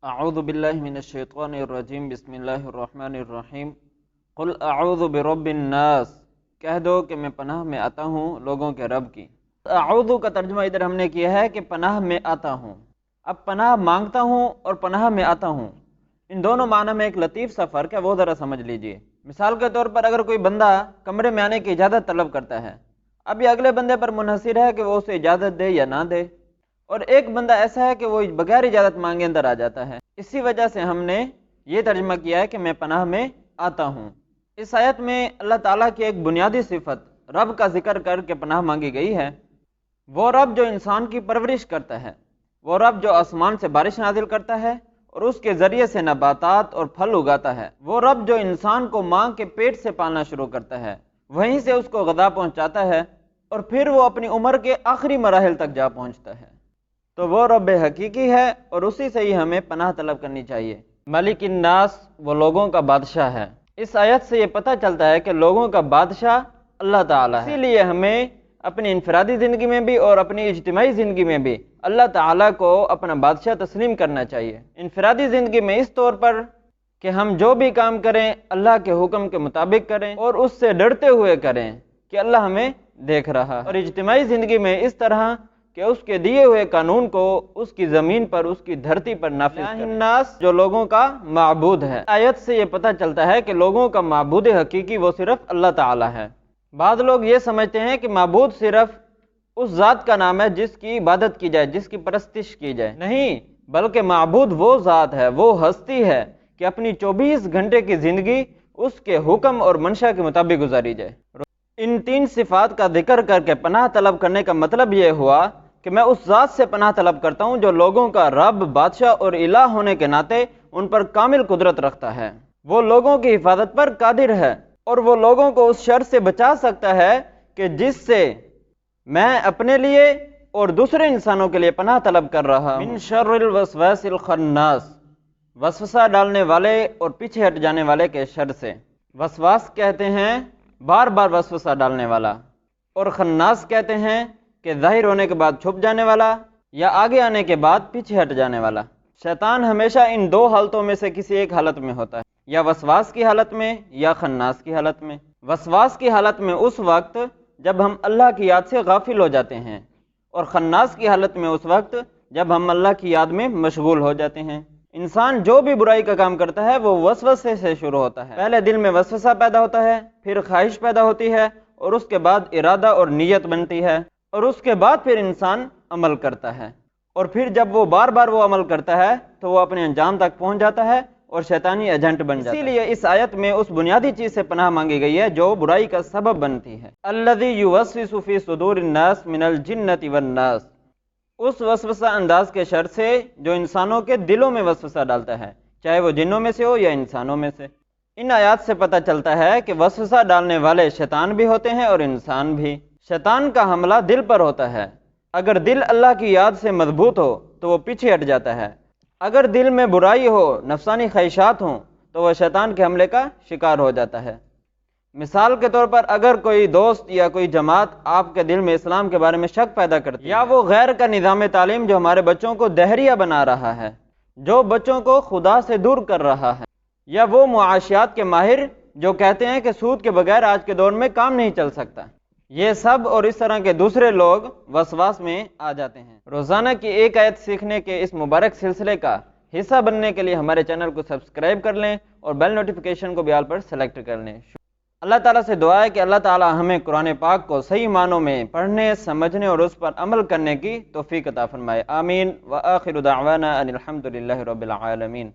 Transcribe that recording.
اعوذ باللہ من الشیطان الرجیم بسم اللہ الرحمن الرحیم قل اعوذ برب الناس، کہہ دو کہ میں پناہ میں آتا ہوں لوگوں کے رب کی۔ اعوذ کا ترجمہ ادھر ہم نے کیا ہے کہ پناہ میں آتا ہوں۔ اب پناہ مانگتا ہوں اور پناہ میں آتا ہوں، ان دونوں معنی میں ایک لطیف سا فرق ہے، وہ ذرا سمجھ لیجئے۔ مثال کے طور پر اگر کوئی بندہ کمرے میں آنے کی اجازت طلب کرتا ہے، اب یہ اگلے بندے پر منحصر ہے کہ وہ اسے اجازت دے یا نہ دے، اور ایک بندہ ایسا ہے کہ وہ بغیر اجازت مانگے اندر آ جاتا ہے۔ اسی وجہ سے ہم نے یہ ترجمہ کیا ہے کہ میں پناہ میں آتا ہوں۔ اس آیت میں اللہ تعالیٰ کی ایک بنیادی صفت رب کا ذکر کر کے پناہ مانگی گئی ہے۔ وہ رب جو انسان کی پرورش کرتا ہے، وہ رب جو آسمان سے بارش نازل کرتا ہے اور اس کے ذریعے سے نباتات اور پھل اگاتا ہے، وہ رب جو انسان کو ماں کے پیٹ سے پالنا شروع کرتا ہے، وہیں سے اس کو غذا پہنچاتا ہے اور پھر وہ اپنی عمر کے آخری مراحل تک جا پہنچتا ہے، تو وہ رب حقیقی ہے اور اسی سے ہی ہمیں پناہ طلب کرنی چاہیے۔ ملک الناس، وہ لوگوں کا بادشاہ ہے۔ اس آیت سے یہ پتہ چلتا ہے کہ لوگوں کا بادشاہ اللہ تعالیٰ ہے، اسی لیے ہمیں اپنی انفرادی زندگی میں بھی اور اپنی اجتماعی زندگی میں بھی اللہ تعالیٰ کو اپنا بادشاہ تسلیم کرنا چاہیے۔ انفرادی زندگی میں اس طور پر کہ ہم جو بھی کام کریں اللہ کے حکم کے مطابق کریں اور اس سے ڈرتے ہوئے کریں کہ اللہ ہمیں دیکھ رہا ہے، اور اجتماعی زندگی میں اس طرح کہ اس کے دیے ہوئے قانون کو اس کی زمین پر، اس کی دھرتی پر نافذ کریں۔ الناس، جو لوگوں کا معبود ہے۔ آیت سے یہ پتہ چلتا ہے کہ لوگوں کا معبود حقیقی وہ صرف اللہ تعالیٰ ہے۔ بعض لوگ یہ سمجھتے ہیں کہ معبود صرف اس ذات کا نام ہے جس کی عبادت کی جائے، جس کی پرستش کی جائے۔ نہیں، بلکہ معبود وہ ذات ہے، وہ ہستی ہے کہ اپنی 24 گھنٹے کی زندگی اس کے حکم اور منشا کے مطابق گزاری جائے۔ ان تین صفات کا ذکر کر کے پناہ طلب کرنے کا مطلب یہ ہوا کہ میں اس ذات سے پناہ طلب کرتا ہوں جو لوگوں کا رب، بادشاہ اور الہ ہونے کے ناطے ان پر کامل قدرت رکھتا ہے۔ وہ لوگوں کی حفاظت پر قادر ہے اور وہ لوگوں کو اس شر سے بچا سکتا ہے کہ جس سے میں اپنے لیے اور دوسرے انسانوں کے لیے پناہ طلب کر رہا ہوں۔ من شر الوسواس الخناس، وسوسہ ڈالنے والے اور پیچھے ہٹ جانے والے کے شر سے۔ وسواس کہتے ہیں بار بار وسوسہ ڈالنے والا، اور خناس کہتے ہیں کہ ظاہر ہونے کے بعد چھپ جانے والا یا آگے آنے کے بعد پیچھے ہٹ جانے والا۔ شیطان ہمیشہ ان دو حالتوں میں سے کسی ایک حالت میں ہوتا ہے، یا وسواس کی حالت میں یا خناس کی حالت میں۔ وسواس کی حالت میں اس وقت جب ہم اللہ کی یاد سے غافل ہو جاتے ہیں، اور خناس کی حالت میں اس وقت جب ہم اللہ کی یاد میں مشغول ہو جاتے ہیں۔ انسان جو بھی برائی کا کام کرتا ہے وہ وسوسے سے شروع ہوتا ہے۔ پہلے دل میں وسوسہ پیدا ہوتا ہے، پھر خواہش پیدا ہوتی ہے، اور اس کے بعد ارادہ اور نیت بنتی ہے، اور اس کے بعد پھر انسان عمل کرتا ہے، اور پھر جب وہ بار بار وہ عمل کرتا ہے تو وہ اپنے انجام تک پہنچ جاتا ہے اور شیطانی ایجنٹ بن جاتا ہے۔ اسی لیے اس آیت میں اس بنیادی چیز سے پناہ مانگی گئی ہے جو برائی کا سبب بنتی ہے۔ الذی یوسوس فی صدور الناس من الجنۃ والناس، اس وسوسہ انداز کے شر سے جو انسانوں کے دلوں میں وسوسہ ڈالتا ہے، چاہے وہ جنوں میں سے ہو یا انسانوں میں سے۔ ان آیات سے پتہ چلتا ہے کہ وسوسہ ڈالنے والے شیطان بھی ہوتے ہیں اور انسان بھی۔ شیطان کا حملہ دل پر ہوتا ہے، اگر دل اللہ کی یاد سے مضبوط ہو تو وہ پیچھے ہٹ جاتا ہے، اگر دل میں برائی ہو، نفسانی خواہشات ہوں تو وہ شیطان کے حملے کا شکار ہو جاتا ہے۔ مثال کے طور پر اگر کوئی دوست یا کوئی جماعت آپ کے دل میں اسلام کے بارے میں شک پیدا کرتی ہے، یا وہ غیر کا نظام تعلیم جو ہمارے بچوں کو دہریہ بنا رہا ہے، جو بچوں کو خدا سے دور کر رہا ہے، یا وہ معاشیات کے ماہر جو کہتے ہیں کہ سود کے بغیر آج کے دور میں کام نہیں چل سکتا، یہ سب اور اس طرح کے دوسرے لوگ وسواس میں آ جاتے ہیں۔ روزانہ کی ایک آیت سیکھنے کے اس مبارک سلسلے کا حصہ بننے کے لیے ہمارے چینل کو سبسکرائب کر لیں اور بیل نوٹیفیکیشن کو بھی آل پر سلیکٹ کر لیں۔ اللہ تعالیٰ سے دعا ہے کہ اللہ تعالیٰ ہمیں قرآن پاک کو صحیح معنوں میں پڑھنے، سمجھنے اور اس پر عمل کرنے کی توفیق عطا فرمائے۔ آمین۔ وآخر دعوانا ان الحمد للہ رب العالمین۔